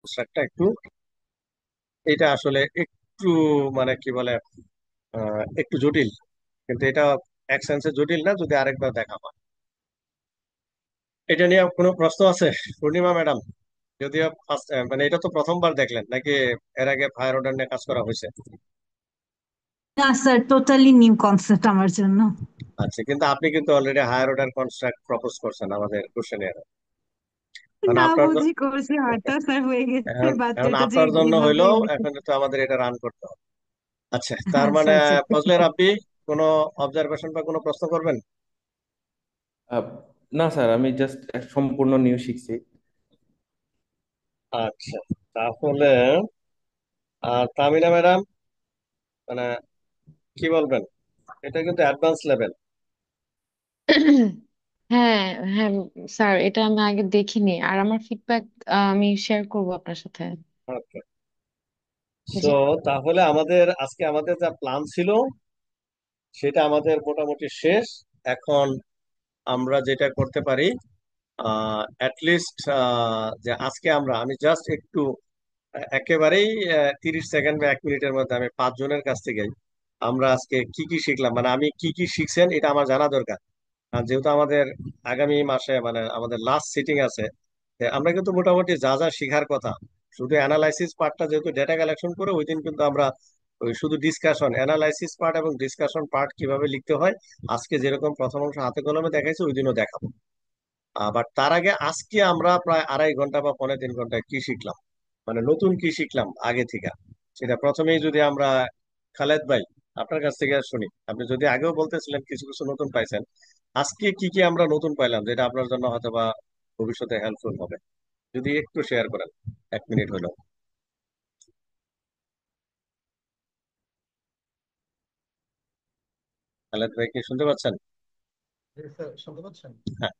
কনস্ট্রাক্টটা একটু, এটা আসলে একটু মানে কি বলে, একটু জটিল, কিন্তু এটা এক সেন্সে জটিল না যদি আরেকবার দেখা হয়। এটা নিয়ে কোনো প্রশ্ন আছে পূর্ণিমা ম্যাডাম? যদিও ফার্স্ট মানে এটা তো প্রথমবার দেখলেন নাকি এর আগে ফায়ার অর্ডার নিয়ে কাজ করা হয়েছে? না স্যার, টোটালি নিউ কনসেপ্ট আমার জন্য। আচ্ছা, কিন্তু আপনি কিন্তু already higher order construct propose করছেন আমাদের কোশ্চেনে। মানে না আপনার বুঝি করছি, হঠাৎ স্যার হয়ে গেছে, এখন বাট এখন এটা যে আপনার জন্য এইভাবে হইলো, লিখে। এখন তো আমাদের এটা রান করতে হবে। আচ্ছা, তার আচ্ছা মানে আচ্ছা। ফজলে রাব্বি, কোনো অবজারভেশন বা কোনো প্রশ্ন করবেন? আহ, না স্যার, আমি জাস্ট সম্পূর্ণ নিউ শিখছি। আচ্ছা, তাহলে তামিনা ম্যাডাম, মানে কি বলবেন, এটা কিন্তু অ্যাডভান্স লেভেল। হ্যাঁ, হ্যাঁ স্যার, এটা আমি আগে দেখিনি, আর আমার ফিডব্যাক আমি শেয়ার করব আপনার সাথে। ওকে, জি। সো তাহলে আমাদের আজকে আমাদের যা প্ল্যান ছিল সেটা আমাদের মোটামুটি শেষ। এখন আমরা যেটা করতে পারি, অ্যাটলিস্ট যে আজকে আমি জাস্ট একটু একেবারেই 30 সেকেন্ড বা 1 মিনিটের মধ্যে আমি 5 জনের কাছ থেকে আমরা আজকে কি কি শিখলাম, মানে আমি কি কি শিখছেন এটা আমার জানা দরকার। আর যেহেতু আমাদের আগামী মাসে মানে আমাদের লাস্ট সিটিং আছে, আমরা কিন্তু মোটামুটি যা যা শিখার কথা, শুধু অ্যানালাইসিস পার্টটা যেহেতু ডেটা কালেকশন করে ওই দিন কিন্তু আমরা ওই শুধু ডিসকাশন, অ্যানালাইসিস পার্ট এবং ডিসকাশন পার্ট কিভাবে লিখতে হয় আজকে যেরকম প্রথম অংশ হাতে কলমে দেখাইছে ওই দিনও দেখাবো। বাট তার আগে আজকে আমরা প্রায় 2.5 ঘন্টা বা 3.5 ঘন্টায় কি শিখলাম, মানে নতুন কি শিখলাম আগে থেকে, সেটা প্রথমেই যদি আমরা খালেদ ভাই আপনার কাছ থেকে শুনি। আপনি যদি আগেও বলতেছিলেন কিছু কিছু নতুন পাইছেন, আজকে কি কি আমরা নতুন পাইলাম যেটা আপনার জন্য হয়তো বা ভবিষ্যতে হেল্পফুল হবে, যদি একটু শেয়ার করেন, 1 মিনিট হলো। খালেদ ভাই কি শুনতে পাচ্ছেন? জি স্যার, শুনতে পাচ্ছেন? হ্যাঁ,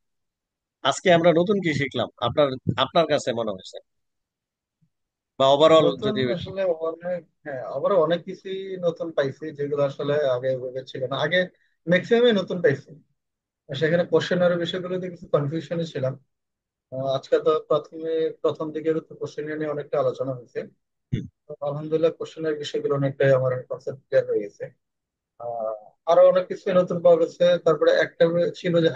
আজকে আমরা নতুন কি শিখলাম আপনার আপনার কাছে মনে হয়েছে, বা ওভারঅল নতুন যদি। আসলে অনেক, হ্যাঁ আবারও অনেক কিছুই নতুন পাইছি যেগুলো আসলে আগে ওইভাবে ছিল না। আগে ম্যাক্সিমামই নতুন পাইছি, আর সেখানে কোশ্চেনের বিষয়গুলোতে কিছু কনফিউশনে ছিলাম। আজকে তো প্রথম দিকের তো কোশ্চেন নিয়ে অনেকটা আলোচনা হয়েছে। হুম, তো আলহামদুলিল্লাহ কোশ্চেনের বিষয়গুলো অনেকটাই আমার কনসেপ্ট ক্লিয়ার হয়ে গেছে। আহ, আরো অনেক কিছু নতুন পাওয়া গেছে। তারপরে একটা ছিল যে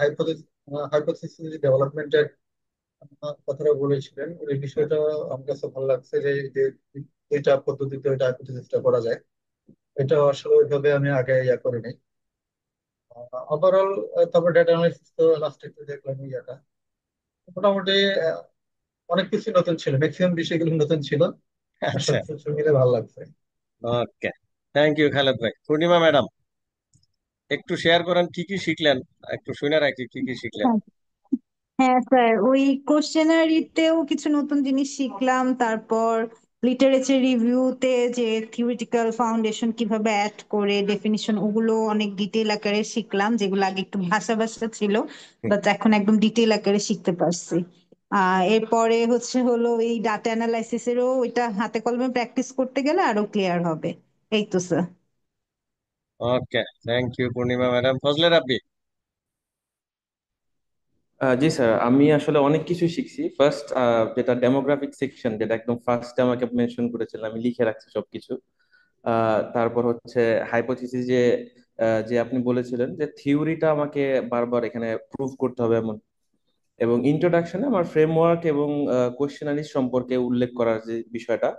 হাইপোথিসিস ডেভেলপমেন্টের কথাটা বলেছিলেন, ওই বিষয়টা আমার কাছে ভালো লাগছে যে যে দুইটা পদ্ধতিতে ওইটা হাইপোথিসিসটা করা যায়। এটা আসলে ওইভাবে আমি আগে করিনি। ওভারঅল তারপর ডেটা অ্যানালিসিস তো লাস্টে একটু দেখলাম ইয়াটা মোটামুটি আহ, অনেক কিছু নতুন ছিল, ম্যাক্সিমাম বিষয়গুলো নতুন ছিল। আর আচ্ছা, সবকিছু মিলে ভালো লাগছে। ওকে, থ্যাংক ইউ খালেদ ভাই। পূর্ণিমা ম্যাডাম, একটু শেয়ার করেন কি কি শিখলেন, একটু শুনে রাখি কি কি শিখলেন। হ্যাঁ স্যার, ওই কোশ্চেনারিতেও কিছু নতুন জিনিস শিখলাম। তারপর লিটারেচার রিভিউতে যে থিওরিটিক্যাল ফাউন্ডেশন কিভাবে অ্যাড করে ডেফিনিশন, ওগুলো অনেক ডিটেল আকারে শিখলাম, যেগুলো আগে একটু ভাষা ভাষা ছিল, হুম, বাট এখন একদম ডিটেল আকারে শিখতে পারছি। এরপরে হলো এই ডাটা অ্যানালাইসিসেরও ওইটা হাতে কলমে প্র্যাকটিস করতে গেলে আরো ক্লিয়ার হবে। এই তো sir. Okay, thank you Purnima madam. Fazle Rabbi. জি স্যার, আমি আসলে অনেক কিছু শিখছি। ফার্স্ট, যেটা ডেমোগ্রাফিক সেকশন, যেটা একদম ফার্স্টে আমাকে মেনশন করেছিলেন, আমি লিখে রাখছি সবকিছু। তারপর হচ্ছে হাইপোথিসিস, যে যে আপনি বলেছিলেন যে থিওরিটা আমাকে বারবার এখানে প্রুভ করতে হবে এমন। এবং ইন্ট্রোডাকশনে আমার ফ্রেমওয়ার্ক এবং কোশ্চেনারিজ সম্পর্কে উল্লেখ করার যে বিষয়টা।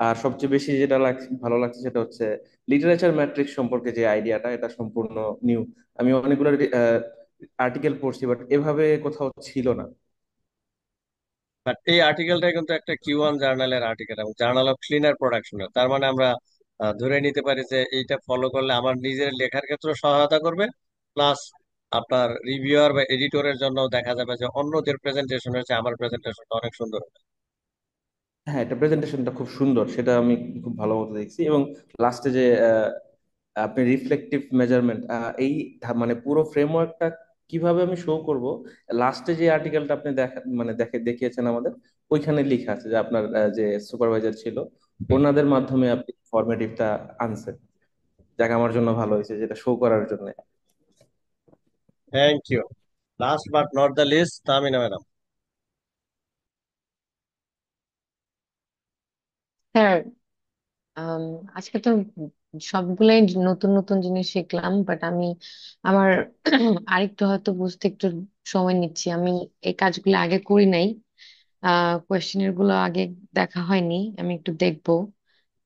আর সবচেয়ে বেশি যেটা ভালো লাগছে সেটা হচ্ছে লিটারেচার ম্যাট্রিক্স সম্পর্কে যে আইডিয়াটা, এটা সম্পূর্ণ নিউ। আমি অনেকগুলো আর্টিকেল পড়ছি, বাট এভাবে কোথাও ছিল না। বাট এই আর্টিকেলটা কিন্তু একটা Q1 জার্নালের আর্টিকেল এবং জার্নাল অফ ক্লিনার প্রোডাকশনের, তার মানে আমরা ধরে নিতে পারি যে এইটা ফলো করলে আমার নিজের লেখার ক্ষেত্রে সহায়তা করবে, প্লাস আপনার রিভিউয়ার বা এডিটরের জন্য দেখা যাবে যে অন্যদের প্রেজেন্টেশনের চেয়ে আমার প্রেজেন্টেশনটা অনেক সুন্দর হবে। হ্যাঁ, এটা প্রেজেন্টেশনটা খুব সুন্দর, সেটা আমি খুব ভালো মতো দেখছি। এবং লাস্টে যে আপনি রিফ্লেকটিভ মেজারমেন্ট, এই মানে পুরো ফ্রেমওয়ার্কটা কিভাবে আমি শো করব, লাস্টে যে আর্টিকেলটা আপনি দেখিয়েছেন আমাদের, ওইখানে লেখা আছে যে আপনার যে সুপারভাইজার ছিল, ওনাদের মাধ্যমে আপনি ফরমেটিভটা আনছেন। যাকে আমার জন্য ভালো হয়েছে যেটা শো করার জন্য। Thank you. Last but not the least, Tamina madam. Sir, um, আজকে তো সবগুলাই নতুন নতুন জিনিস শিখলাম, বাট আমি আমার আরেকটু হয়তো বুঝতে একটু সময় নিচ্ছি। আমি এই কাজগুলো আগে করি নাই, কোয়েশ্চেনের গুলো আগে দেখা হয়নি। আমি একটু দেখবো,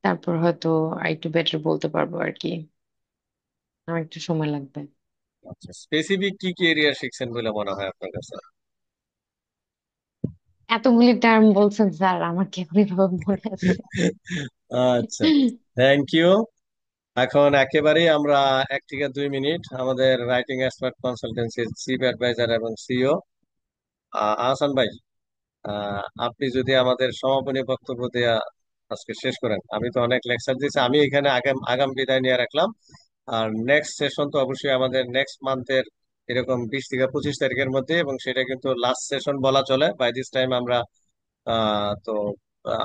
তারপর হয়তো আর একটু বেটার বলতে পারবো আর কি। আমার একটু সময় লাগবে। আচ্ছা, স্পেসিফিক কি কি এরিয়া শিখছেন বলে মনে হয় আপনার কাছে? এতগুলি টার্ম বলছেন স্যার, আমার কেমনি ভাবে মনে আছে। আচ্ছা, থ্যাংক ইউ। এখন একেবারেই আমরা 1 থেকে 2 মিনিট আমাদের রাইটিং এক্সপার্ট কনসালটেন্সির চিফ অ্যাডভাইজার এবং সিইও আহসান ভাই, আপনি যদি আমাদের সমাপনী বক্তব্য দেয়া আজকে শেষ করেন। আমি তো অনেক লেকচার দিয়েছি, আমি এখানে আগাম আগাম বিদায় নিয়ে রাখলাম। আর নেক্সট সেশন তো অবশ্যই আমাদের নেক্সট মান্থের এরকম 20 থেকে 25 তারিখের মধ্যে, এবং সেটা কিন্তু লাস্ট সেশন বলা চলে। বাই দিস টাইম আমরা তো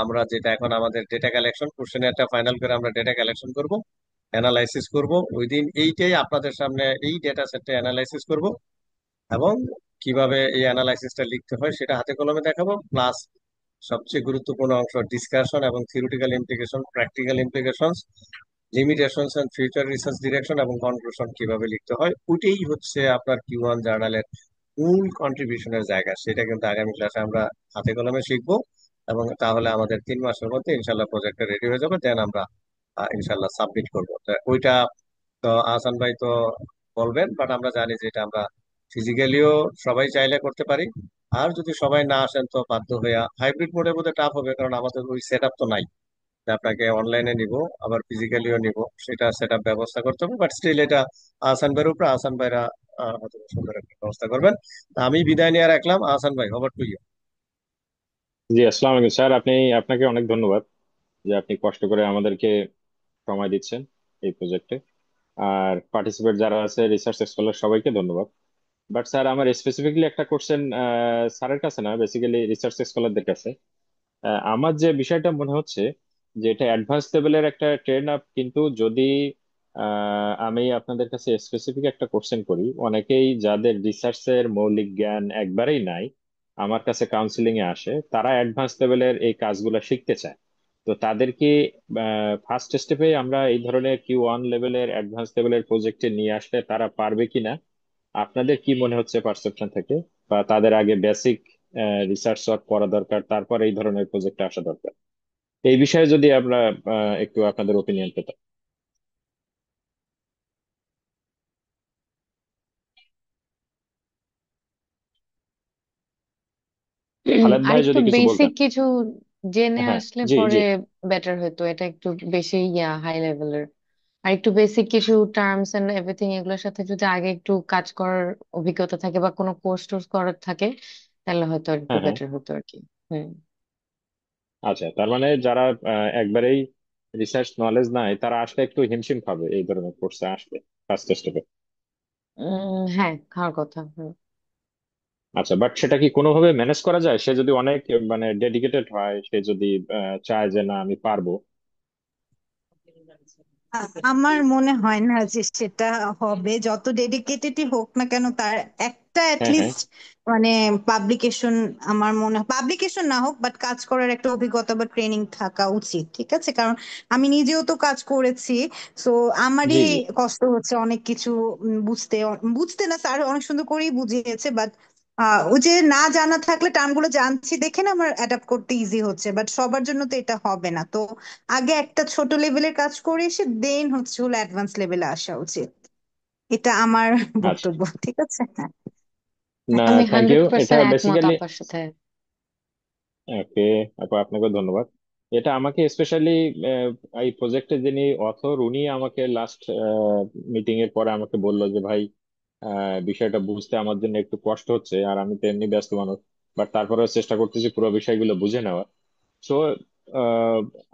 আমরা যেটা এখন আমাদের ডেটা কালেকশন কোশ্চেনারটা ফাইনাল করে আমরা ডেটা কালেকশন করব, অ্যানালাইসিস করব। ওই দিন এইটাই আপনাদের সামনে এই ডেটা সেটটা অ্যানালাইসিস করব, এবং কিভাবে এই অ্যানালাইসিসটা লিখতে হয় সেটা হাতে কলমে দেখাবো। প্লাস সবচেয়ে গুরুত্বপূর্ণ অংশ ডিসকাশন এবং theoretical implication, practical implications, limitations and future research direction এবং কনক্লুশন কিভাবে লিখতে হয়। ওইটাই হচ্ছে আপনার Q1 জার্নালের মূল কন্ট্রিবিউশনের জায়গা। সেটা কিন্তু আগামী ক্লাসে আমরা হাতে কলমে শিখবো, এবং তাহলে আমাদের 3 মাসের মধ্যে ইনশাল্লাহ প্রজেক্টটা রেডি হয়ে যাবে। দেন আমরা ইনশাল্লাহ সাবমিট করবো। তো ওইটা তো আহসান ভাই তো বলবেন, বাট আমরা জানি যে এটা আমরা ফিজিক্যালিও সবাই চাইলে করতে পারি। আর যদি সবাই না আসেন তো বাধ্য হইয়া হাইব্রিড মোডের মধ্যে টাফ হবে, কারণ আমাদের ওই সেট আপ তো নাই যে আপনাকে অনলাইনে নিব আবার ফিজিক্যালিও নিব, সেটা সেট আপ ব্যবস্থা করতে হবে। বাট স্টিল এটা আহসান ভাইয়ের উপরে, আহসান ভাইরা হয়তো সুন্দর একটা ব্যবস্থা করবেন। তা আমি বিদায় নিয়ে রাখলাম। আহসান ভাই, ওভার টু ইউ। জি, আসসালামু আলাইকুম স্যার। আপনাকে অনেক ধন্যবাদ যে আপনি কষ্ট করে আমাদেরকে সময় দিচ্ছেন এই প্রজেক্টে। আর পার্টিসিপেট যারা আছে, রিসার্চ স্কলার, সবাইকে ধন্যবাদ। বাট স্যার, আমার স্পেসিফিকলি একটা কোশ্চেন স্যারের কাছে না, বেসিক্যালি রিসার্চ স্কলারদের কাছে। আমার যে বিষয়টা মনে হচ্ছে যে এটা অ্যাডভান্স লেভেলের একটা ট্রেন আপ, কিন্তু যদি আমি আপনাদের কাছে স্পেসিফিক একটা কোশ্চেন করি, অনেকেই যাদের রিসার্চের মৌলিক জ্ঞান একবারেই নাই আমার কাছে কাউন্সিলিং এ আসে, তারা অ্যাডভান্স লেভেলের এই কাজগুলো শিখতে চায়। তো তাদের কি ফার্স্ট স্টেপে আমরা এই ধরনের Q1 লেভেলের অ্যাডভান্স লেভেলের প্রজেক্টে নিয়ে আসলে তারা পারবে কিনা? আপনাদের কি মনে হচ্ছে পারসেপশন থেকে? বা তাদের আগে বেসিক রিসার্চ ওয়ার্ক করা দরকার, তারপর এই ধরনের প্রজেক্টে আসা দরকার? এই বিষয়ে যদি আমরা একটু আপনাদের ওপিনিয়ন পেতাম। খালেদ ভাই আরেকটু যদি কিছু বেসিক বলতেন। কিছু জেনে হ্যাঁ, আসলে জি পরে জি। বেটার হতো। এটা একটু বেশি হাই লেভেলের। আর একটু বেসিক কিছু টার্মস এন্ড এভরিথিং এগুলোর সাথে যদি আগে একটু কাজ করার অভিজ্ঞতা থাকে বা কোনো কোর্স টোর্স করার থাকে, তাহলে হয়তো আর একটু হ্যাঁ হ্যাঁ। বেটার হতো আর কি। হুম। আচ্ছা, তার মানে যারা একবারেই রিসার্চ নলেজ নাই, তারা আসলে একটু হিমশিম খাবে এই ধরনের কোর্সে আসলে ফার্স্ট স্টেপে। হ্যাঁ, খাওয়ার কথা। হুম। আচ্ছা, বাট সেটা কি কোনোভাবে ম্যানেজ করা যায়? সে যদি অনেক মানে ডেডিকেটেড হয়, সে যদি চায় যে না আমি পারবো। আমার মনে হয় না যে সেটা হবে, যত ডেডিকেটেডই হোক না কেন তার একটা হ্যাঁ হ্যাঁ। লিস্ট মানে পাবলিকেশন, আমার মনে হয় পাবলিকেশন না হোক বাট কাজ করার একটা অভিজ্ঞতা বা ট্রেনিং থাকা উচিত, ঠিক আছে? কারণ আমি নিজেও তো কাজ করেছি, সো আমারই জি জি। কষ্ট হচ্ছে অনেক কিছু বুঝতে। বুঝতে না, স্যার অনেক সুন্দর করেই বুঝিয়েছে, বাট ওই যে না জানা থাকলে টার্মগুলো জানছি দেখে না আমার অ্যাডাপ্ট করতে ইজি হচ্ছে, বাট সবার জন্য তো এটা হবে না। তো আগে একটা ছোট লেভেলের কাজ করে এসে দেন হচ্ছে হলো অ্যাডভান্স লেভেলে আসা উচিত। এটা আমার আচ্ছা, বক্তব্য, ঠিক আছে? হ্যাঁ। না আমি থ্যাংক ইউ। হান্ড্রেড এটা পার্সেন্ট একমত বেসিক্যালি আপনার সাথে। ওকে আপু, আপনাকে ধন্যবাদ। এটা আমাকে স্পেশালি এই প্রজেক্টের যিনি অথর, উনি আমাকে লাস্ট মিটিং এর পরে আমাকে বললো যে ভাই, বিষয়টা বুঝতে আমার জন্য একটু কষ্ট হচ্ছে, আর আমি তো এমনি ব্যস্ত মানুষ, বাট তারপরেও চেষ্টা করতেছি পুরো বিষয়গুলো বুঝে নেওয়ার। সো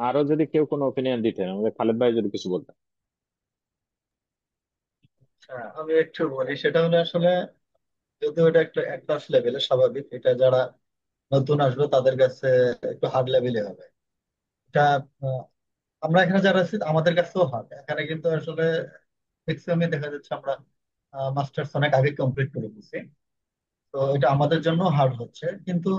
আরো যদি কেউ কোনো ওপিনিয়ন দিতেন, আমাদের খালেদ ভাই যদি কিছু বলতেন। হ্যাঁ, আমি একটু বলি। সেটা হলো আসলে, যদিও এটা একটা অ্যাডভান্স লেভেলে স্বাভাবিক, এটা যারা নতুন আসবে তাদের কাছে একটু হার্ড লেভেলে হবে এটা। আহ, আমরা এখানে যারা আছি আমাদের কাছেও হার্ড। এখানে কিন্তু আসলে ম্যাক্সিমামই দেখা যাচ্ছে আমরা মাস্টার্স অনেক আগে কমপ্লিট করে দিচ্ছি। তো এটা আমাদের জন্য হার্ড হচ্ছে, কিন্তু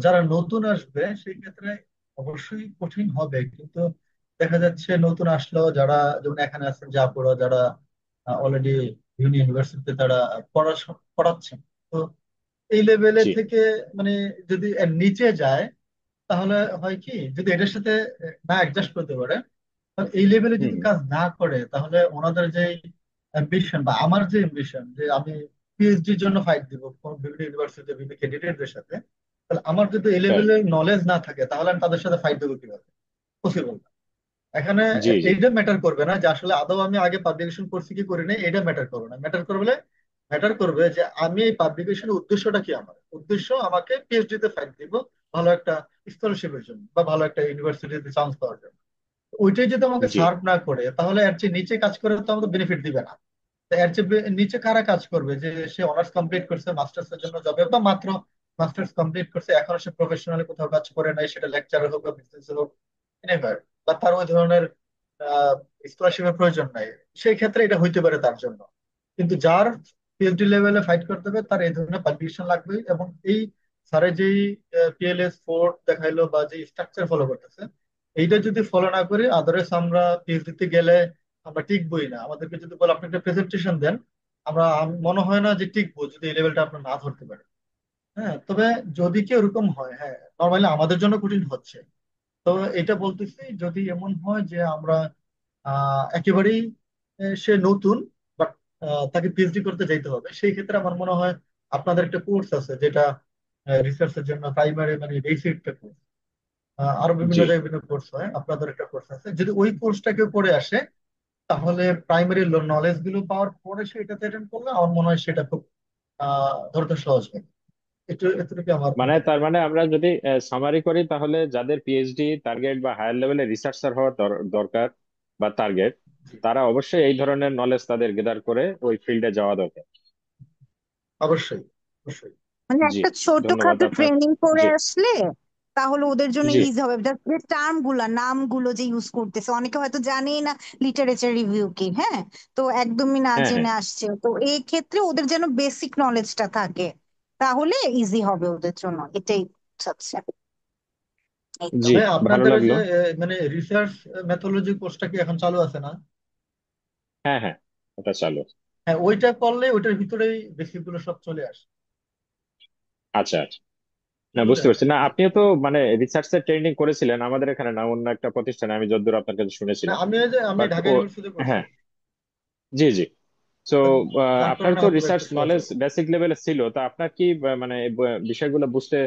যারা নতুন আসবে সেই ক্ষেত্রে অবশ্যই কঠিন হবে, কিন্তু দেখা যাচ্ছে নতুন আসলো যারা, যেমন এখানে আছেন জাফর, যারা অলরেডি বিভিন্ন ইউনিভার্সিটিতে তারা পড়াচ্ছেন। তো এই লেভেলে জি। থেকে মানে যদি এর নিচে যায়, তাহলে হয় কি, যদি এটার সাথে না অ্যাডজাস্ট করতে পারে, তাহলে এই লেভেলে হুম যদি হুম, কাজ না করে, তাহলে ওনাদের যে অ্যাম্বিশন বা আমার যে অ্যাম্বিশন যে আমি পিএইচডির জন্য ফাইট দিব বিভিন্ন ইউনিভার্সিটি বিভিন্ন ক্যান্ডিডেটদের সাথে, তাহলে আমার যদি এই রাইট। লেভেলের নলেজ না থাকে, তাহলে আমি তাদের সাথে ফাইট দেবো কিভাবে? পসিবল। এখানে জি জি এইটা ম্যাটার করবে না যে আসলে আদৌ আমি আগে পাবলিকেশন করছি কি করি নাই, এটা ম্যাটার করবে না। ম্যাটার করবে যে আমি এই পাবলিকেশনের উদ্দেশ্যটা কি। আমার উদ্দেশ্য আমাকে পিএইচডি তে ফাইল দিব, ভালো একটা স্কলারশিপের জন্য বা ভালো একটা ইউনিভার্সিটিতে চান্স পাওয়ার জন্য। ওইটাই যদি আমাকে জি সার্ভ না করে, তাহলে এর চেয়ে নিচে কাজ করে তো আমাকে বেনিফিট দিবে না। তো এর চেয়ে নিচে কারা কাজ করবে, যে সে অনার্স কমপ্লিট করছে, মাস্টার্স এর জন্য যাবে, বা মাত্র মাস্টার্স কমপ্লিট করছে, এখন সে প্রফেশনালি কোথাও কাজ করে নাই, সেটা লেকচারার হোক বা বিজনেস হোক, নেভার, বা তার ওই ধরনের স্কলারশিপের প্রয়োজন নাই, সেই ক্ষেত্রে এটা হইতে পারে তার জন্য। কিন্তু যার পিএইচডি লেভেলে ফাইট করতে হবে, তার এই ধরনের পাবলিকেশন লাগবে। এবং এই স্যারের যেই পিএলএস ফোর দেখাইলো বা যে স্ট্রাকচার ফলো করতেছে, এইটা যদি ফলো না করি, আদারস আমরা পিএইচডি তে গেলে আমরা টিকবই না। আমাদেরকে যদি বলে আপনি একটা প্রেজেন্টেশন দেন, মনে হয় না যে টিকবো যদি এই লেভেলটা আপনার না ধরতে পারে। হ্যাঁ, তবে যদি কি ওরকম হয়, হ্যাঁ, নর্মালি আমাদের জন্য কঠিন হচ্ছে। তো এটা বলতেছি, যদি এমন হয় যে আমরা একেবারেই সে নতুন, বাট তাকে পিএইচডি করতে যাইতে হবে, সেই ক্ষেত্রে আমার মনে হয় আপনাদের একটা কোর্স আছে যেটা রিসার্চের জন্য প্রাইমারি মানে বেসিক একটা কোর্স। আরো বিভিন্ন জি। জায়গায় বিভিন্ন কোর্স হয়, আপনাদের একটা কোর্স আছে। যদি ওই কোর্সটা কেউ করে আসে, তাহলে প্রাইমারি নলেজ গুলো পাওয়ার পরে সে এটাতে অ্যাটেন্ড করলে আমার মনে হয় সেটা খুব ধরতে সহজ হবে। এটুকু আমার মানে মতামত। তার মানে আমরা যদি সামারি করি, তাহলে যাদের পিএইচডি টার্গেট বা হায়ার লেভেলের রিসার্চার হওয়ার দরকার বা টার্গেট, জি, তারা অবশ্যই এই ধরনের নলেজ তাদের গেদার করে ওই ফিল্ডে যাওয়া দরকার। অবশ্যই, অবশ্যই। মানে জি, একটা ধন্যবাদ ছোটখাটো আপনার। ট্রেনিং করে জি আসলে তাহলে ওদের জন্য জি। ইজি হবে। Just যে টার্ম গুলা নামগুলো যে ইউজ করতেছে, অনেকে হয়তো জানেই না লিটারেচার রিভিউ কি। হ্যাঁ, তো একদমই না হ্যাঁ হ্যাঁ। জেনে আসছে, তো এই ক্ষেত্রে ওদের যেন বেসিক নলেজটা থাকে, তাহলে ইজি হবে ওদের জন্য। এটাই চাচ্ছে। এই তো। জি, ভাই, ভালো আপনাদের ওই লাগলো। যে মানে রিসার্চ মেথোলজি কোর্সটা কি এখন চালু আছে না? হ্যাঁ হ্যাঁ, ওটা চালু। হ্যাঁ, ওইটা করলে ওইটার ভিতরেই বেসিক গুলো সব চলে আসে, আচ্ছা আচ্ছা। না, বুঝতে বুঝলেন? পারছি। না, আপনিও তো মানে রিসার্চের ট্রেনিং করেছিলেন আমাদের এখানে, না অন্য একটা প্রতিষ্ঠানে, আমি যতদূর আপনার কাছে না, শুনেছিলাম। আমি বাট ঢাকা ও, ইউনিভার্সিটি করছি। হ্যাঁ, জি জি। তো যার আপনার কারণে তো হয়তো বা রিসার্চ একটু সহজ নলেজ হবে। বেসিক লেভেলে ছিল, তা আপনার কি মানে এই বিষয়গুলো বুঝতে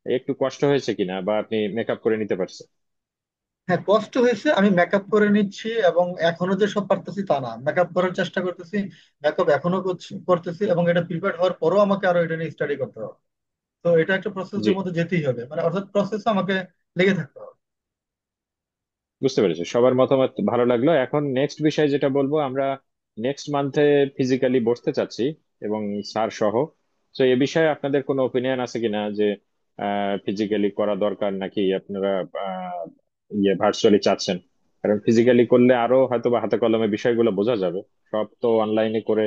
একটু কষ্ট হয়েছে কিনা, বা আপনি মেকআপ করে নিতে পারছেন? হ্যাঁ, কষ্ট হয়েছে, আমি মেকআপ করে নিচ্ছি। এবং এখনো যে সব পারতেছি তা না, মেকআপ করার চেষ্টা করতেছি, মেকআপ এখনো করতেছি। এবং এটা প্রিপেয়ার হওয়ার পরেও আমাকে আরো এটা নিয়ে স্টাডি করতে হবে। তো এটা একটা জি, প্রসেসের মধ্যে যেতেই হবে, মানে অর্থাৎ প্রসেসে আমাকে লেগে থাকতে হবে। বুঝতে পেরেছি। সবার মতামত ভালো লাগলো। এখন নেক্সট বিষয় যেটা বলবো, আমরা নেক্সট মান্থে ফিজিক্যালি বসতে চাচ্ছি, এবং স্যার সহ। তো এ বিষয়ে আপনাদের কোনো ওপিনিয়ন আছে কিনা, যে ফিজিক্যালি করা দরকার, নাকি আপনারা আহ, ভার্চুয়ালি চাচ্ছেন? কারণ ফিজিক্যালি করলে আরো হয়তো বা হাতে কলমে বিষয়গুলো বোঝা যাবে। সব তো অনলাইনে করে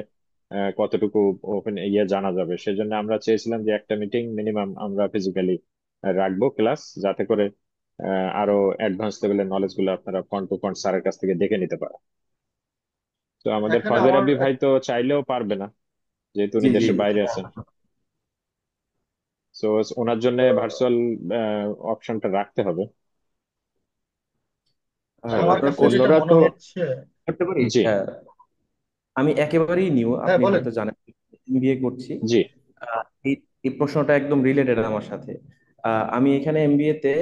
কতটুকু ওপেন জানা যাবে। সেজন্য আমরা চেয়েছিলাম যে একটা মিটিং মিনিমাম আমরা ফিজিক্যালি রাখবো, ক্লাস, যাতে করে আরো অ্যাডভান্স লেভেলের নলেজ গুলো আপনারা ফ্রন্ট টু ফ্রন্ট স্যারের কাছ থেকে দেখে নিতে পারেন। তো আমাদের এখানে ফজলে আমার রাব্বি ভাই তো চাইলেও পারবে না, যেহেতু উনি জি জি। দেশের বাইরে আছেন। তো ওনার জন্য আহ, ভার্চুয়াল অপশনটা রাখতে হবে। তো আর আমার আপনার কাছে যেটা অন্যরা মনে তো হচ্ছে। করতে পারি। জি আমি একেবারেই নিউ, হ্যাঁ, আপনি বলেন। হয়তো জানেন, এমবিএ করছি। জি। এই এই প্রশ্নটা একদম রিলেটেড আমার সাথে। আমি এখানে এমবিএ তে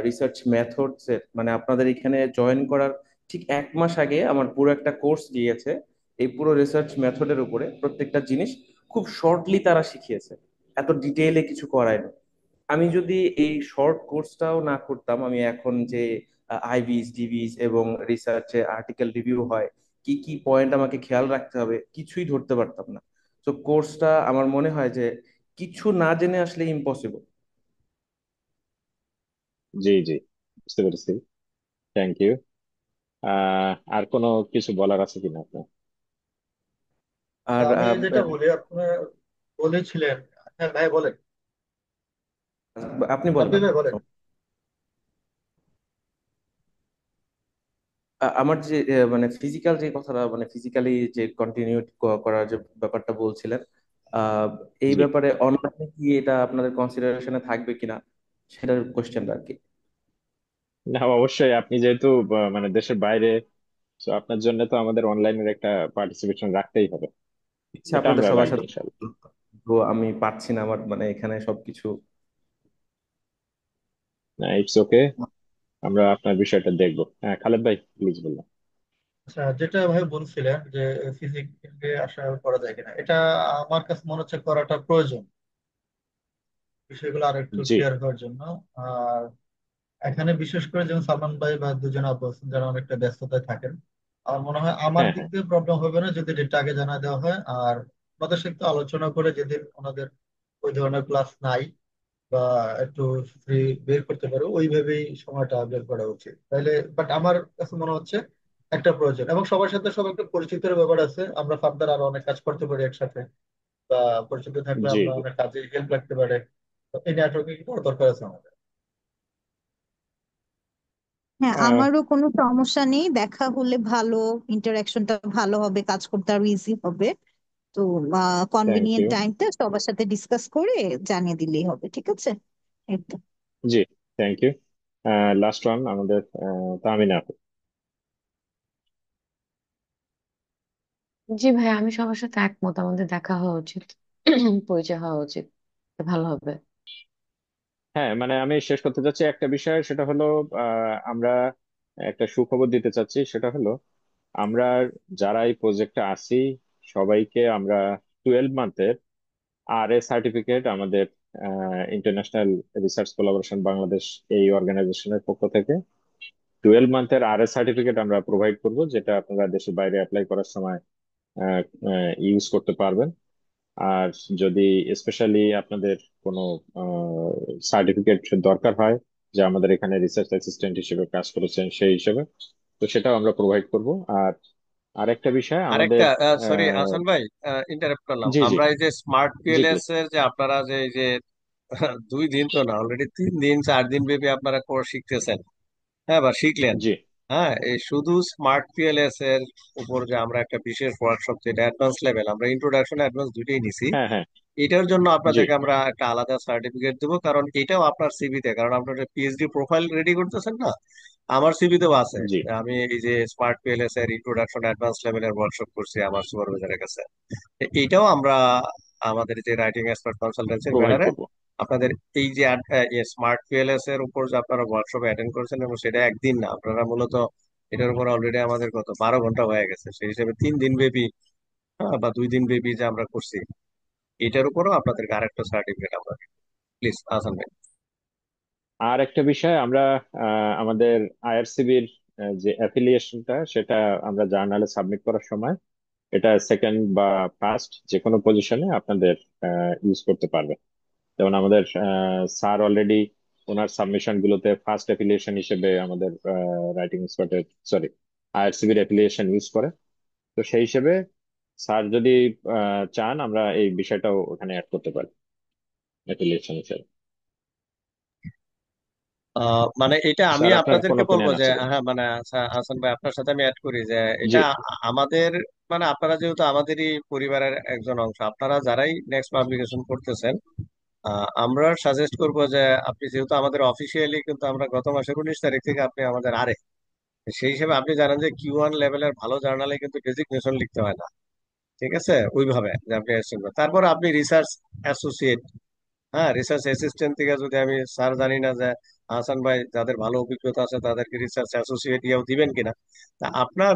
রিসার্চ মেথডস এর, মানে আপনাদের এখানে জয়েন করার ঠিক 1 মাস আগে আমার পুরো একটা কোর্স গিয়েছে। এই পুরো রিসার্চ মেথডের উপরে প্রত্যেকটা জিনিস খুব শর্টলি তারা শিখিয়েছে, এত ডিটেইলে কিছু করায়নি। আমি যদি এই শর্ট কোর্সটাও না করতাম, আমি এখন যে আইভিস ডিভিস এবং রিসার্চে আর্টিকেল রিভিউ হয়, কি কি পয়েন্ট আমাকে খেয়াল রাখতে হবে, কিছুই ধরতে পারতাম না। তো কোর্সটা আমার মনে হয় যে কিছু না জেনে আসলে ইম্পসিবল। জি জি, বুঝতে পেরেছি। Thank you. আর কোনো কিছু বলার আছে কিনা আপনার? আর আমি যেটা বলি, আপনার বলেছিলেন। হ্যাঁ ভাই, বলেন। আপনি বলেন, রাব্বি ভাই, বলেন। আমার যে মানে ফিজিক্যাল যে কথাটা, মানে ফিজিক্যালি যে কন্টিনিউ করার যে ব্যাপারটা বলছিলেন, আহ, এই জি। ব্যাপারে অনলাইনে কি এটা আপনাদের কনসিডারেশনে থাকবে কিনা, সেটার কোশ্চেনটা আর কি। না, অবশ্যই আপনি যেহেতু মানে দেশের বাইরে, তো আপনার জন্য তো আমাদের অনলাইনের একটা পার্টিসিপেশন রাখতেই হবে। ইচ্ছা এটা আপনাদের আমরা সবার রাখবো সাথে, ইনশাল্লাহ। তো আমি পারছি না, আমার মানে এখানে সবকিছু। না, ইটস ওকে, আমরা আপনার বিষয়টা দেখবো। হ্যাঁ, খালেদ ভাই প্লিজ বললাম। আচ্ছা, যেটা ভাই বলছিলেন যে ফিজিক্যালি আশা করা যায় কিনা, এটা আমার কাছে মনে হচ্ছে করাটা প্রয়োজন, বিষয়গুলো আরো একটু জি। ক্লিয়ার হওয়ার জন্য। আর এখানে বিশেষ করে যেমন সালমান ভাই বা দুজন আব্বু আছেন যারা অনেকটা ব্যস্ততায় থাকেন, আমার মনে হয় আমার হ্যাঁ, দিক হ্যাঁ। দিয়ে প্রবলেম হবে না যদি ডেটটা আগে জানা দেওয়া হয়। আর ওনাদের সাথে একটু আলোচনা করে যেদিন ওনাদের ওই ধরনের ক্লাস নাই বা একটু ফ্রি বের করতে পারো ওইভাবেই সময়টা বের করা উচিত তাইলে। বাট আমার কাছে মনে হচ্ছে একটা প্রয়োজন, এবং সবার সাথে সব একটা পরিচিতের ব্যাপার আছে, আমরা ফার্দার আরো অনেক কাজ করতে পারি একসাথে, বা পরিচিত থাকলে জি, আমরা জি। অনেক কাজে হেল্প লাগতে পারে। তো এই নেটওয়ার্কিং দরকার আছে আমাদের। হ্যাঁ, আহ, আমারও কোনো সমস্যা নেই, দেখা হলে ভালো, ইন্টারাকশনটা ভালো হবে, কাজ করতে আরো ইজি হবে। তো থ্যাংক কনভিনিয়েন্ট ইউ। টাইমটা সবার সাথে ডিসকাস করে জানিয়ে দিলেই হবে, ঠিক আছে? এই তো। জি, থ্যাংক ইউ। লাস্ট ওয়ান আমাদের তামিনা আপু। জি ভাই, আমি সবার সাথে একমত, আমাদের দেখা হওয়া উচিত, পরিচয় হওয়া উচিত, ভালো হবে। হ্যাঁ, মানে আমি শেষ করতে চাচ্ছি একটা বিষয়, সেটা হলো আমরা একটা সুখবর দিতে চাচ্ছি। সেটা হলো আমরা যারা এই প্রজেক্টে আছি সবাইকে আমরা 12 মান্থের সার্টিফিকেট আমাদের ইন্টারন্যাশনাল রিসার্চ কোলাবোরেশন বাংলাদেশ এই অর্গানাইজেশনের পক্ষ থেকে 12 মান্থের সার্টিফিকেট আমরা প্রোভাইড করব, যেটা আপনারা দেশের বাইরে অ্যাপ্লাই করার সময় ইউজ করতে পারবেন। আর যদি স্পেশালি আপনাদের কোনো সার্টিফিকেট দরকার হয় যে আমাদের এখানে রিসার্চ অ্যাসিস্ট্যান্ট হিসেবে কাজ করেছেন সেই হিসেবে, তো সেটাও আমরা প্রোভাইড করব। আর আরেকটা বিষয় আরেকটা, আমাদের সরি হাসান ভাই, ইন্টারাপ্ট করলাম। জি, জি, আমরা এই যে স্মার্ট জি পিএলএস প্লিজ। এর যে আপনারা যে এই যে 2 দিন তো না, অলরেডি 3 দিন 4 দিন ব্যাপী আপনারা কোর্স শিখতেছেন, হ্যাঁ, বা শিখলেন। জি। হ্যাঁ, এই শুধু স্মার্ট পিএলএস এর উপর যে আমরা একটা বিশেষ ওয়ার্কশপ, যেটা অ্যাডভান্স লেভেল, আমরা ইন্ট্রোডাকশন অ্যাডভান্স দুইটাই নিছি, হ্যাঁ, হ্যাঁ। এটার জন্য জি, আপনাদেরকে আমরা একটা আলাদা সার্টিফিকেট দেবো, কারণ এটাও আপনার সিভিতে, কারণ আপনার পিএইচডি প্রোফাইল রেডি করতেছেন না, আমার সিভিতেও আছে জি। যে আমি এই যে স্মার্ট পিএলএস এর ইন্ট্রোডাকশন অ্যাডভান্স লেভেলের ওয়ার্কশপ করছি আমার সুপারভাইজারের কাছে। এইটাও আমরা আমাদের যে রাইটিং এক্সপার্ট কনসালটেন্সির প্রোভাইড ব্যানারে করব। আপনাদের এই যে স্মার্ট পিএলএস এর উপর যে আপনারা ওয়ার্কশপে অ্যাটেন্ড করেছেন, এবং সেটা একদিন না, আপনারা মূলত এটার উপর অলরেডি আমাদের কত 12 ঘন্টা হয়ে গেছে, সেই হিসেবে 3 দিন ব্যাপী, বা 2 দিন ব্যাপী যে আমরা করছি, এটার উপরও আপনাদেরকে আরেকটা সার্টিফিকেট আমরা, প্লিজ আসান ভাই। আর একটা বিষয়, আমরা আমাদের আইআরসিবির যে অ্যাফিলিয়েশনটা, সেটা আমরা জার্নালে সাবমিট করার সময় এটা সেকেন্ড বা ফার্স্ট যে কোনো পজিশনে আপনাদের ইউজ করতে পারবে। যেমন আমাদের স্যার অলরেডি ওনার সাবমিশন গুলোতে ফার্স্ট অ্যাফিলিয়েশন হিসেবে আমাদের রাইটিং এক্সপার্টের, সরি, আইআরসিবির অ্যাফিলিয়েশন ইউজ করে। তো সেই হিসেবে স্যার যদি চান আমরা এই বিষয়টাও ওখানে অ্যাড করতে পারি অ্যাফিলিয়েশন হিসেবে। মানে এটা আমি স্যার, আপনার কোন আপনাদেরকে বলবো ওপিনিয়ন যে, আছে? হ্যাঁ, মানে হাসান ভাই, আপনার সাথে আমি অ্যাড করি যে জি। এটা আমাদের, মানে আপনারা যেহেতু আমাদেরই পরিবারের একজন অংশ, আপনারা যারাই নেক্সট পাবলিকেশন করতেছেন, আমরা সাজেস্ট করব যে আপনি যেহেতু আমাদের অফিসিয়ালি, কিন্তু আমরা গত মাসের 19 তারিখ থেকে আপনি আমাদের সেই হিসেবে আপনি জানেন যে Q1 লেভেলের ভালো জার্নালে কিন্তু ডেজিগনেশন লিখতে হয় না, ঠিক আছে, ওইভাবে যে আপনি আসছেন। তারপর আপনি রিসার্চ অ্যাসোসিয়েট, হ্যাঁ, রিসার্চ অ্যাসিস্ট্যান্ট থেকে যদি আমি স্যার জানি না যে হাসান ভাই যাদের ভালো অভিজ্ঞতা আছে তাদেরকে রিসার্চ অ্যাসোসিয়েট ইয়েও দিবেন কিনা, তা আপনার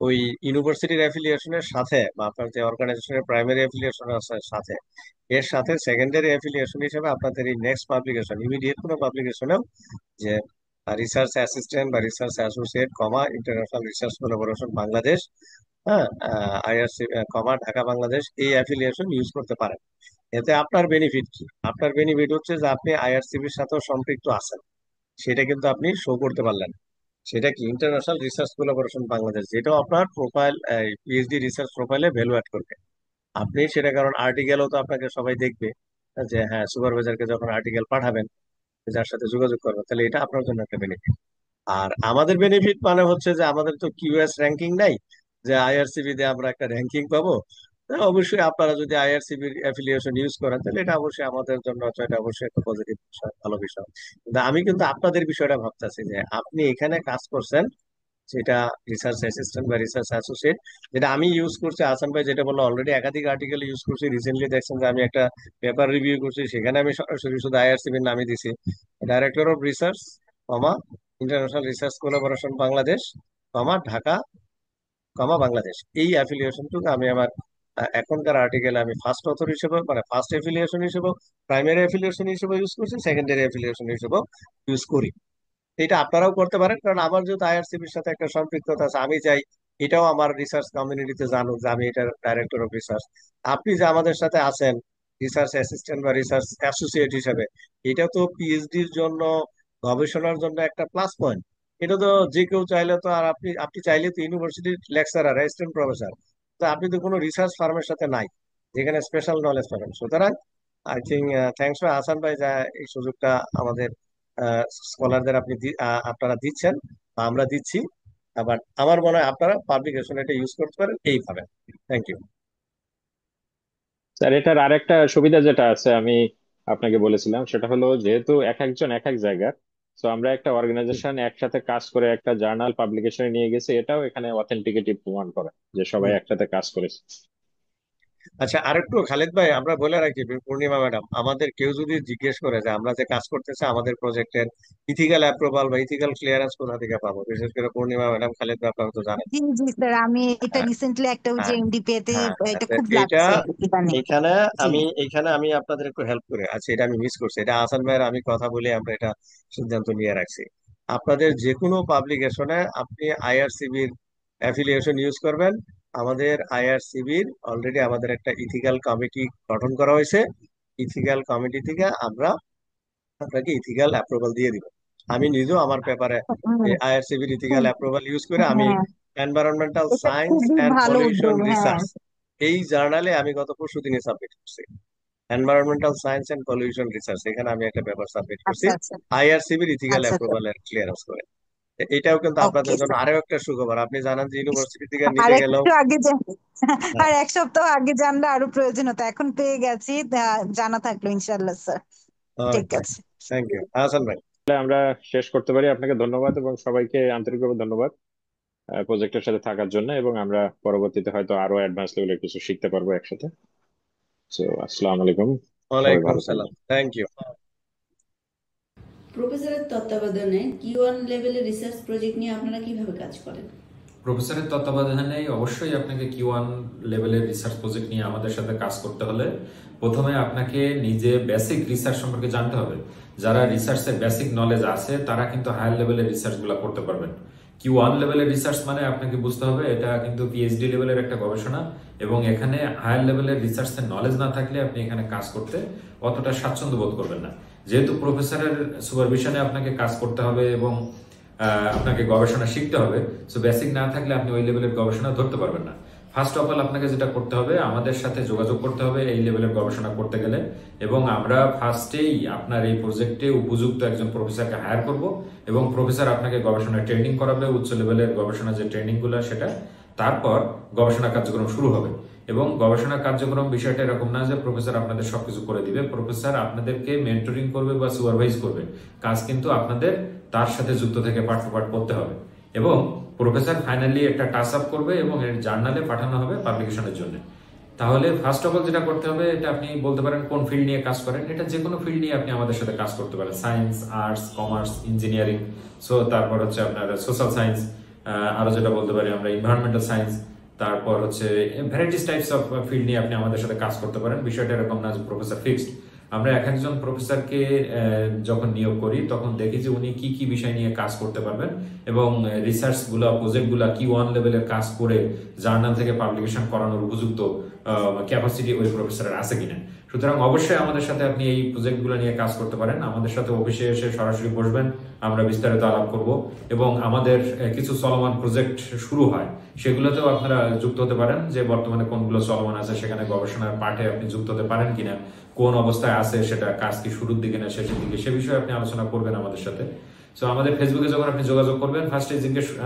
ওই ইউনিভার্সিটির অ্যাফিলিয়েশনের সাথে, বা আপনার যে অর্গানাইজেশনের প্রাইমারি অ্যাফিলিয়েশন আছে সাথে, এর সাথে সেকেন্ডারি অ্যাফিলিয়েশন হিসেবে আপনাদের এই নেক্সট পাবলিকেশন, ইমিডিয়েট কোনো পাবলিকেশনেও যে রিসার্চ অ্যাসিস্ট্যান্ট বা রিসার্চ অ্যাসোসিয়েট কমা ইন্টারন্যাশনাল রিসার্চ কোলাবোরেশন বাংলাদেশ, হ্যাঁ, আইআরসি কমা ঢাকা বাংলাদেশ, এই অ্যাফিলিয়েশন ইউজ করতে পারেন। এতে আপনার বেনিফিট কি? আপনার বেনিফিট হচ্ছে যে আপনি আইআরসিবির সাথেও সম্পৃক্ত আছেন, সেটা কিন্তু আপনি শো করতে পারলেন। সেটা কি? ইন্টারন্যাশনাল রিসার্চ কোলাবোরেশন বাংলাদেশ, যেটাও আপনার প্রোফাইল, পিএইচডি রিসার্চ প্রোফাইলে ভ্যালু অ্যাড করবে। আপনি সেটা, কারণ আর্টিকেলও তো আপনাকে সবাই দেখবে, যে হ্যাঁ, সুপারভাইজারকে যখন আর্টিকেল পাঠাবেন, যার সাথে যোগাযোগ করবেন, তাহলে এটা আপনার জন্য একটা বেনিফিট। আর আমাদের বেনিফিট মানে হচ্ছে যে আমাদের তো কিউএস র্যাঙ্কিং নাই, যে আইআরসিবি তে আমরা একটা র্যাঙ্কিং পাবো। তা অবশ্যই আপনারা যদি আইআরসিবির অ্যাফিলিয়েশন ইউজ করেন তাহলে এটা অবশ্যই আমাদের জন্য হচ্ছে এটা অবশ্যই একটা পজিটিভ বিষয়, ভালো বিষয়। কিন্তু আমি কিন্তু আপনাদের বিষয়টা ভাবতেছি যে আপনি এখানে কাজ করছেন, যেটা রিসার্চ অ্যাসিস্ট্যান্ট বা রিসার্চ অ্যাসোসিয়েট, যেটা আমি ইউজ করছি। আসান ভাই যেটা বললো অলরেডি একাধিক আর্টিকেল ইউজ করছি, রিসেন্টলি দেখছেন যে আমি একটা পেপার রিভিউ করছি, সেখানে আমি সরাসরি শুধু আইআরসিবির নামই দিছি, director of research, comma international research collaboration Bangladesh, comma Dhaka, comma Bangladesh. এই অ্যাফিলিয়েশনটুকু আমি আমার এখনকার আর্টিকেলে আমি ফার্স্ট অথর হিসেবে, মানে ফার্স্ট অ্যাফিলিয়েশন হিসেবে, প্রাইমারি অ্যাফিলিয়েশন হিসেবে ইউজ করছি, সেকেন্ডারি অ্যাফিলিয়েশন হিসেবে ইউজ করি। এটা আপনারাও করতে পারেন, কারণ আমার যেহেতু আইআরসিবির সাথে একটা সম্পৃক্ততা আছে, আমি চাই এটাও আমার রিসার্চ কমিউনিটিতে জানুক যে আমি এটার ডাইরেক্টর অফ রিসার্চ। আপনি যে আমাদের সাথে আছেন রিসার্চ অ্যাসিস্ট্যান্ট বা রিসার্চ অ্যাসোসিয়েট হিসেবে, এটা তো পিএইচডির জন্য, গবেষণার জন্য একটা প্লাস পয়েন্ট। এটা তো যে কেউ চাইলে তো, আর আপনি আপনি চাইলে তো ইউনিভার্সিটির লেকচারার, অ্যাসিস্ট্যান্ট প্রফেসর, তো আপনি তো কোনো রিসার্চ ফার্মের সাথে নাই যেখানে স্পেশাল নলেজ পাবেন। সুতরাং আই থিঙ্ক থ্যাংকস ফর আসান ভাই যা এই সুযোগটা আমাদের স্কলারদের আপনারা দিচ্ছেন বা আমরা দিচ্ছি। আবার আমার মনে হয় আপনারা পাবলিকেশন এটা ইউজ করতে পারেন এইভাবে। Thank you. স্যার, এটার আরেকটা সুবিধা যেটা আছে আমি আপনাকে বলেছিলাম, সেটা হলো যেহেতু এক একজন এক এক জায়গার, তো আমরা একটা অর্গানাইজেশন একসাথে কাজ করে একটা জার্নাল পাবলিকেশনে নিয়ে গেছি, এটাও এখানে অথেন্টিকেটি প্রমাণ করে যে সবাই একসাথে কাজ করেছে। আচ্ছা, আরেকটু খালিদ ভাই আমরা বলে রাখি, পূর্ণিমা ম্যাডাম, আমাদের কেউ যদি জিজ্ঞেস করে যে আমরা যে কাজ করতেছি আমাদের প্রজেক্টের ইথিক্যাল অ্যাপ্রুভাল বা ইথিক্যাল ক্লিয়ারেন্স কোথা থেকে পাবো, বিশেষ করে পূর্ণিমা ম্যাডাম, খালিদ ভাই আপনারা তো জানেন। জি জি স্যার, আমি এটা হ্যাঁ, রিসেন্টলি একটা ওই যে হ্যাঁ, এনডিপিএ তে হ্যাঁ, এটা তো খুব এইটা লাগছে ইদানিং। এখানে জি আমি আপনাদের একটু হেল্প করে, আচ্ছা এটা আমি মিস করছি, এটা আসান ভাইয়ের আমি কথা বলে আমরা এটা সিদ্ধান্ত নিয়ে রাখছি। আপনাদের যে কোনো পাবলিকেশনে আপনি আইআরসিবির অ্যাফিলিয়েশন ইউজ করবেন। আমাদের আইআরসিবির অলরেডি আমাদের একটা ইথিক্যাল কমিটি গঠন করা হয়েছে। ইথিক্যাল কমিটি থেকে আমরা আপনাকে ইথিক্যাল অ্যাপ্রুভাল দিয়ে দিব। আমি নিজেও আমার পেপারে হুম, আইআরসিবির ইথিক্যাল খুব অ্যাপ্রুভাল ইউজ করে আমি হ্যাঁ, এনভায়রনমেন্টাল এটা সায়েন্স খুবই অ্যান্ড ভালো পলিউশন উদ্যোগ। হ্যাঁ, রিসার্চ, এই জার্নালে আমি গত পরশুদিনই সাবমিট করছি। Environmental science and pollution research, এখানে আমি একটা পেপার সাবমিট করছি আচ্ছা আচ্ছা আইআরসিবির ইথিক্যাল আচ্ছা আচ্ছা, অ্যাপ্রুভালের ক্লিয়ারেন্স করে। এটাও কিন্তু ওকে আপনাদের জন্য স্যার। আরো একটা সুখবর। আপনি জানেন যে ইউনিভার্সিটি থেকে আর নিতে গেলেও, একটু আগে হ্যাঁ, আর এক সপ্তাহ আগে জানলে আরো প্রয়োজন হতো, এখন পেয়ে গেছি, জানা থাকলো ইনশাল্লাহ স্যার। ঠিক ওকে, আছে। থ্যাংক ইউ হাসান ভাই। তাহলে আমরা শেষ করতে পারি। আপনাকে ধন্যবাদ এবং সবাইকে আন্তরিকভাবে ধন্যবাদ প্রজেক্টের সাথে থাকার জন্য, এবং আমরা পরবর্তীতে হয়তো আরো অ্যাডভান্স লেভেলের কিছু শিখতে পারবো একসাথে। তো আসসালামু আলাইকুম, সবাই ওয়ালাইকুম ভালো সালাম, থাকবেন। Thank you. প্রফেসরের তত্ত্বাবধানে Q1 লেভেলের রিসার্চ প্রজেক্ট নিয়ে আপনারা কিভাবে কাজ করেন? প্রফেসরের তত্ত্বাবধানে অবশ্যই আপনাকে Q1 লেভেলের রিসার্চ প্রজেক্ট নিয়ে আমাদের সাথে কাজ করতে হলে প্রথমে আপনাকে নিজে বেসিক রিসার্চ সম্পর্কে জানতে হবে। যারা রিসার্চের বেসিক নলেজ আছে তারা কিন্তু হায়ার লেভেলের রিসার্চ গুলা করতে পারবেন। Q1 লেভেলের রিসার্চ মানে আপনাকে বুঝতে হবে এটা কিন্তু পিএইচডি লেভেলের একটা গবেষণা, এবং এখানে হায়ার লেভেলের রিসার্চের নলেজ না থাকলে আপনি এখানে কাজ করতে অতটা স্বাচ্ছন্দ্য বোধ করবেন না। যেহেতু প্রফেসরের সুপারভিশনে আপনাকে কাজ করতে হবে এবং আপনাকে গবেষণা শিখতে হবে, সো বেসিক না থাকলে আপনি ওই লেভেলের গবেষণা ধরতে পারবেন না। ফার্স্ট অফ অল আপনাকে যেটা করতে হবে, আমাদের সাথে যোগাযোগ করতে হবে এই লেভেলের গবেষণা করতে গেলে, এবং আমরা ফার্স্টেই আপনার এই প্রজেক্টে উপযুক্ত একজন প্রফেসরকে হায়ার করব, এবং প্রফেসর আপনাকে গবেষণা ট্রেনিং করাবে, উচ্চ লেভেলের গবেষণা যে ট্রেনিংগুলো সেটা, তারপর গবেষণা কার্যক্রম শুরু হবে। এবং গবেষণা কার্যক্রম বিষয়টা এরকম না যে প্রফেসর আপনাদের সবকিছু করে দিবে। প্রফেসর আপনাদেরকে মেন্টরিং করবে বা সুপারভাইজ করবে, কাজ কিন্তু আপনাদের তার সাথে যুক্ত থেকে পাঠ করতে হবে। এবং প্রফেসর ফাইনালি একটা টাচ আপ করবে এবং এর জার্নালে পাঠানো হবে পাবলিকেশনের জন্য। তাহলে ফার্স্ট অফ অল যেটা করতে হবে, এটা আপনি বলতে পারেন কোন ফিল্ড নিয়ে কাজ করেন, এটা যে কোনো ফিল্ড নিয়ে আপনি আমাদের সাথে কাজ করতে পারেন, science, arts, commerce, engineering, so তারপর হচ্ছে আপনার সোশ্যাল সায়েন্স, আরো যেটা বলতে পারি আমরা এনভায়রনমেন্টাল সায়েন্স, তারপর হচ্ছে ভ্যারাইটিস টাইপস অফ ফিল্ড নিয়ে আপনি আমাদের সাথে কাজ করতে পারেন। বিষয়টা এরকম না যে প্রফেসর ফিক্সড। আমরা এক একজন প্রফেসরকে যখন নিয়োগ করি তখন দেখি যে উনি কি কি বিষয় নিয়ে কাজ করতে পারবেন, এবং রিসার্চ গুলা, প্রজেক্ট গুলা Q1 লেভেলের কাজ করে জার্নাল থেকে পাবলিকেশন করানোর উপযুক্ত ক্যাপাসিটি ওই প্রফেসরের আছে কিনা। সুতরাং অবশ্যই আমাদের সাথে আপনি এই প্রজেক্ট গুলো নিয়ে কাজ করতে পারেন। আমাদের সাথে অফিসে এসে সরাসরি বসবেন, আমরা বিস্তারিত আলাপ করব, এবং আমাদের কিছু চলমান প্রজেক্ট শুরু হয় সেগুলোতেও আপনারা যুক্ত হতে পারেন, যে বর্তমানে কোনগুলো চলমান আছে সেখানে গবেষণার পাঠে আপনি যুক্ত হতে পারেন কিনা, কোন অবস্থায় আছে সেটা, কাজ কি শুরুর দিকে না শেষের দিকে, সে বিষয়ে আপনি আলোচনা করবেন আমাদের সাথে। সো আমাদের ফেসবুকে যখন আপনি যোগাযোগ করবেন, ফার্স্টে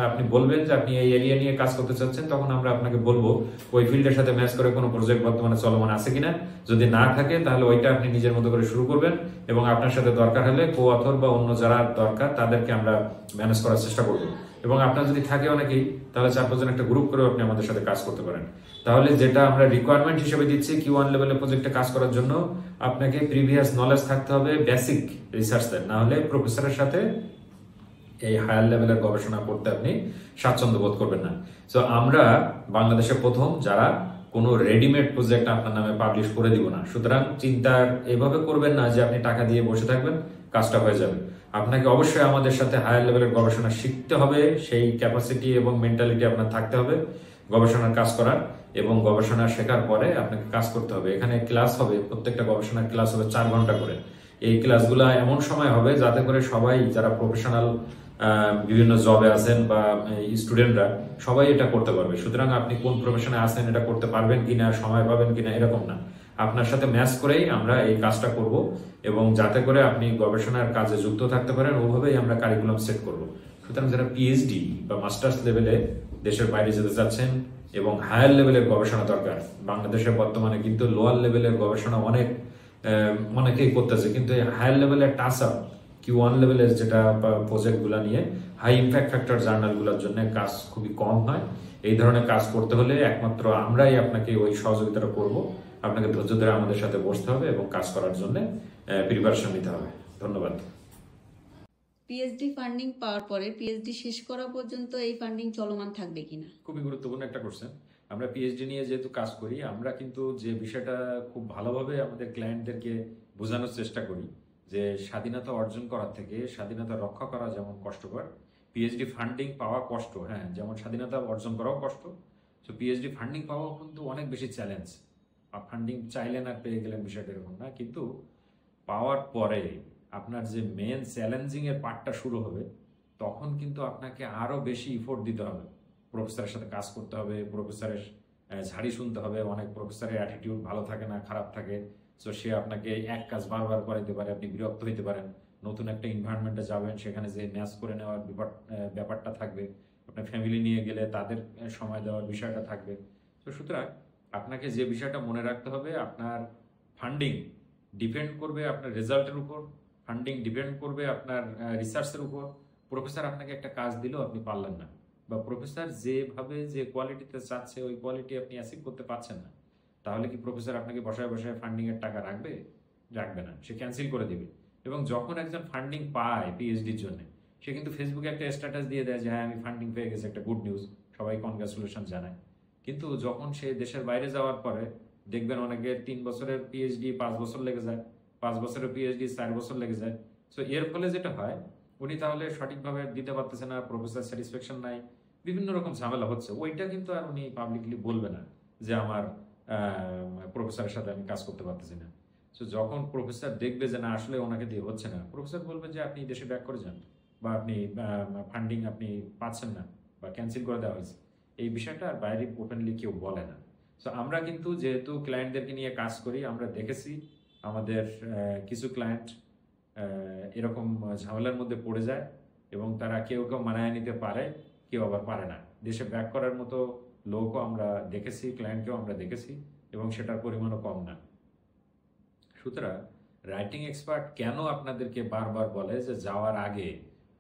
আপনি বলবেন যে আপনি এই এরিয়া নিয়ে কাজ করতে চাচ্ছেন, তখন আমরা আপনাকে বলবো ওই ফিল্ডের সাথে ম্যাচ করে কোনো প্রজেক্ট বর্তমানে চলমান আছে কিনা। যদি না থাকে তাহলে ওইটা আপনি নিজের মতো করে শুরু করবেন, এবং আপনার সাথে দরকার হলে কো অথর বা অন্য যারা দরকার তাদেরকে আমরা ম্যানেজ করার চেষ্টা করবো। এবং আপনার যদি থাকে অনেকেই, তাহলে 4-5 জন একটা গ্রুপ করে আপনি আমাদের সাথে কাজ করতে পারেন। তাহলে যেটা আমরা রিকোয়ারমেন্ট হিসেবে দিচ্ছি Q1 লেভেলের প্রজেক্টে কাজ করার জন্য, আপনাকে প্রিভিয়াস নলেজ থাকতে হবে বেসিক রিসার্চের, না হলে প্রফেসরের সাথে এই হায়ার লেভেলের গবেষণা করতে আপনি স্বাচ্ছন্দ্য বোধ করবেন না। তো আমরা বাংলাদেশে প্রথম যারা কোনো রেডিমেড প্রজেক্ট আপনার নামে পাবলিশ করে দিব না। সুতরাং চিন্তা এভাবে করবেন না যে আপনি টাকা দিয়ে বসে থাকবেন, কাজটা হয়ে যাবে। আপনাকে অবশ্যই আমাদের সাথে হায়ার লেভেলের গবেষণা শিখতে হবে, সেই ক্যাপাসিটি এবং মেন্টালিটি আপনার থাকতে হবে গবেষণার কাজ করার, এবং গবেষণা শেখার পরে আপনাকে কাজ করতে হবে। এখানে ক্লাস হবে, প্রত্যেকটা গবেষণার ক্লাস হবে 4 ঘন্টা করে। এই ক্লাসগুলো এমন সময় হবে যাতে করে সবাই যারা প্রফেশনাল বিভিন্ন জবে আছেন বা স্টুডেন্টরা সবাই এটা করতে পারবে। সুতরাং আপনি কোন প্রফেশনে আছেন, এটা করতে পারবেন কিনা, সময় পাবেন কিনা, এরকম না, আপনার সাথে ম্যাচ করেই আমরা এই কাজটা করব, এবং যাতে করে আপনি গবেষণার কাজে যুক্ত থাকতে পারেন ওভাবেই আমরা কারিকুলাম সেট করব। সুতরাং যারা পিএইচডি বা মাস্টার্স লেভেলে দেশের বাইরে যেতে চাচ্ছেন এবং হায়ার লেভেলের গবেষণা দরকার, বাংলাদেশে বর্তমানে কিন্তু লোয়ার লেভেলের গবেষণা অনেকেই করতেছে, কিন্তু হায়ার লেভেলের টাচ আপ Q1 লেভেলের যেটা প্রজেক্টগুলো নিয়ে হাই ইম্প্যাক্ট ফ্যাক্টর জার্নালগুলোর জন্য কাজ খুবই কম হয়। এই ধরনের কাজ করতে হলে একমাত্র আমরাই আপনাকে ওই সহযোগিতাটা করব। আপনাকে ধৈর্য ধরে আমাদের সাথে বসতে হবে এবং কাজ করার জন্য প্রিপারেশন নিতে হবে। ধন্যবাদ। পিএইচডি ফান্ডিং পাওয়ার পরে পিএইচডি শেষ করা পর্যন্ত এই ফান্ডিং চলমান থাকবে কিনা? খুবই গুরুত্বপূর্ণ একটা কোশ্চেন। আমরা পিএইচডি নিয়ে যেহেতু কাজ করি, আমরা কিন্তু যে বিষয়টা খুব ভালোভাবে আমাদের ক্লায়েন্টদেরকে বোঝানোর চেষ্টা করি যে স্বাধীনতা অর্জন করার থেকে স্বাধীনতা রক্ষা করা যেমন কষ্টকর, পিএইচডি ফান্ডিং পাওয়া কষ্ট, হ্যাঁ, যেমন স্বাধীনতা অর্জন করাও কষ্ট, তো পিএইচডি ফান্ডিং পাওয়াও কিন্তু অনেক বেশি চ্যালেঞ্জ। ফান্ডিং চাইলেন আর পেয়ে গেলেন, বিষয়টা এরকম না, কিন্তু পাওয়ার পরে আপনার যে মেন চ্যালেঞ্জিং এর পার্টটা শুরু হবে, তখন কিন্তু আপনাকে আরো বেশি ইফোর্ট দিতে হবে, প্রফেসরের সাথে কাজ করতে হবে, প্রফেসরের ঝাড়ি শুনতে হবে। অনেক প্রফেসরের অ্যাটিটিউড ভালো থাকে না, খারাপ থাকে, সো সে আপনাকে এক কাজ বারবার করাইতে পারে, আপনি বিরক্ত হইতে পারেন। নতুন একটা এনভায়রনমেন্টে যাবেন, সেখানে যে ম্যাচ করে নেওয়ার ব্যাপারটা থাকবে, আপনার ফ্যামিলি নিয়ে গেলে তাদের সময় দেওয়ার বিষয়টা থাকবে। তো সুতরাং আপনাকে যে বিষয়টা মনে রাখতে হবে, আপনার ফান্ডিং ডিপেন্ড করবে আপনার রেজাল্টের উপর, ফান্ডিং ডিপেন্ড করবে আপনার রিসার্চের উপর। প্রফেসর আপনাকে একটা কাজ দিলেও আপনি পারলেন না, বা প্রফেসর যেভাবে যে কোয়ালিটিতে চাচ্ছে ওই কোয়ালিটি আপনি অ্যাচিভ করতে পারছেন না, তাহলে কি প্রফেসর আপনাকে বসায় বসায় ফান্ডিং এর টাকা রাখবে? রাখবে না, সে ক্যান্সেল করে দিবে। এবং যখন একজন ফান্ডিং পায় পিএইচডির জন্য, সে কিন্তু ফেসবুকে একটা স্ট্যাটাস দিয়ে দেয় যে হ্যাঁ আমি ফান্ডিং পেয়ে গেছি, একটা গুড নিউজ, সবাই কনগ্রাচুলেশন জানায়। কিন্তু যখন সে দেশের বাইরে যাওয়ার পরে দেখবেন অনেকের 3 বছরের পিএইচডি 5 বছর লেগে যায়, 5 বছরের পিএইচডি 4 বছর লেগে যায়। সো এর ফলে যেটা হয়, উনি তাহলে সঠিকভাবে দিতে পারতেছে না, প্রফেসর স্যাটিসফ্যাকশন নাই, বিভিন্ন রকম ঝামেলা হচ্ছে। ওইটা কিন্তু আর উনি পাবলিকলি বলবে না যে আমার প্রফেসরের সাথে আমি কাজ করতে পারতেছি না। সো যখন প্রফেসর দেখবে যে না আসলে ওনাকে দিয়ে হচ্ছে না, প্রফেসর বলবে যে আপনি দেশে ব্যাক করে যান, বা আপনি ফান্ডিং আপনি পাচ্ছেন না বা ক্যান্সেল করে দেওয়া হয়েছে। এই বিষয়টা আর বাইরে ওপেনলি কেউ বলে না। সো আমরা কিন্তু যেহেতু ক্লায়েন্টদেরকে নিয়ে কাজ করি, আমরা দেখেছি আমাদের কিছু ক্লায়েন্ট এরকম ঝামেলার মধ্যে পড়ে যায়, এবং তারা কেউ কেউ মানায় নিতে পারে, কেউ আবার পারে না। দেশে ব্যাক করার মতো লোকও আমরা দেখেছি, ক্লায়েন্টকেও আমরা দেখেছি, এবং সেটার পরিমাণও কম না। সুতরাং রাইটিং এক্সপার্ট কেন আপনাদেরকে বারবার বলে যে যাওয়ার আগে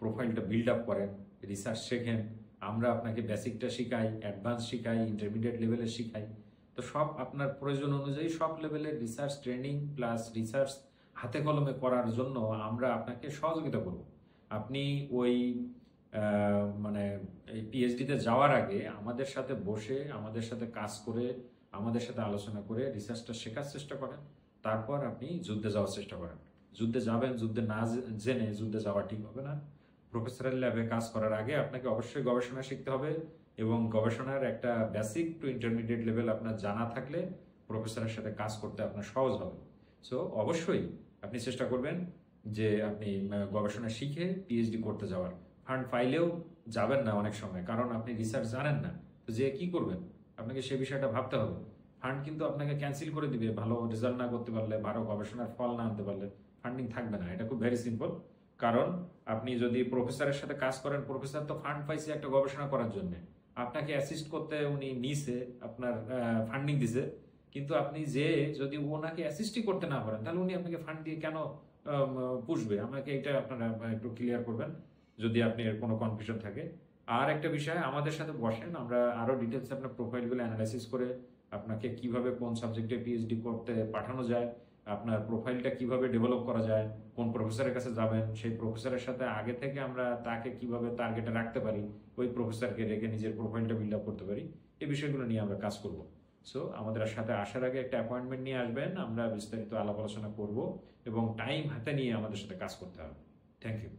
প্রোফাইলটা বিল্ড আপ করেন, রিসার্চ শেখেন, আমরা আপনাকে বেসিকটা শিখাই, অ্যাডভান্স শিখাই, ইন্টারমিডিয়েট লেভেলে শিখাই। তো সব আপনার প্রয়োজন অনুযায়ী সব লেভেলের রিসার্চ ট্রেনিং প্লাস রিসার্চ হাতে কলমে করার জন্য আমরা আপনাকে সহযোগিতা করব। আপনি ওই মানে এই পিএইচডিতে যাওয়ার আগে আমাদের সাথে বসে, আমাদের সাথে কাজ করে, আমাদের সাথে আলোচনা করে রিসার্চটা শেখার চেষ্টা করেন, তারপর আপনি যুদ্ধে যাওয়ার চেষ্টা করেন। যুদ্ধে যাবেন, যুদ্ধে না জেনে যুদ্ধে যাওয়া ঠিক হবে না। প্রফেসরাল ল্যাবে কাজ করার আগে আপনাকে অবশ্যই গবেষণা শিখতে হবে, এবং গবেষণার একটা বেসিক টু ইন্টারমিডিয়েট লেভেল আপনার জানা থাকলে প্রফেসরের সাথে কাজ করতে আপনার সহজ হবে। সো অবশ্যই আপনি চেষ্টা করবেন যে আপনি গবেষণা শিখে পিএইচডি করতে যাওয়ার। ফান্ড ফাইলেও যাবেন না অনেক সময়, কারণ আপনি রিসার্চ জানেন না, তো যে কি করবেন আপনাকে সে বিষয়টা ভাবতে হবে। ফান্ড কিন্তু আপনাকে ক্যান্সেল করে দিবে, ভালো রেজাল্ট না করতে পারলে, ভালো গবেষণার ফল না আনতে পারলে ফান্ডিং থাকবে না। এটা খুব ভেরি সিম্পল। কারণ আপনি যদি প্রফেসরের সাথে কাজ করেন, প্রফেসর তো ফান্ড পাইছে একটা গবেষণা করার জন্য, আপনাকে অ্যাসিস্ট করতে উনি নিছে, আপনার ফান্ডিং দিছে, কিন্তু আপনি যে যদি ওনাকে অ্যাসিস্টই করতে না পারেন, তাহলে উনি আপনাকে ফান্ড দিয়ে কেন পুষবে? আমাকে এটা আপনারা একটু ক্লিয়ার করবেন যদি আপনি এর কোনো কনফিউশন থাকে। আর একটা বিষয়, আমাদের সাথে বসেন, আমরা আরো ডিটেলস আপনার প্রোফাইলগুলো অ্যানালাইসিস করে আপনাকে কিভাবে কোন সাবজেক্টে পিএইচডি করতে পাঠানো যায়, আপনার প্রোফাইলটা কিভাবে ডেভেলপ করা যায়, কোন প্রফেসরের কাছে যাবেন, সেই প্রফেসরের সাথে আগে থেকে আমরা তাকে কিভাবে টার্গেটে রাখতে পারি, ওই প্রফেসরকে রেখে নিজের প্রোফাইলটা বিল্ড আপ করতে পারি, এই বিষয়গুলো নিয়ে আমরা কাজ করব। সো আমাদের সাথে আসার আগে একটা অ্যাপয়েন্টমেন্ট নিয়ে আসবেন, আমরা বিস্তারিত আলাপ আলোচনা করব এবং টাইম হাতে নিয়ে আমাদের সাথে কাজ করতে হবে। Thank you.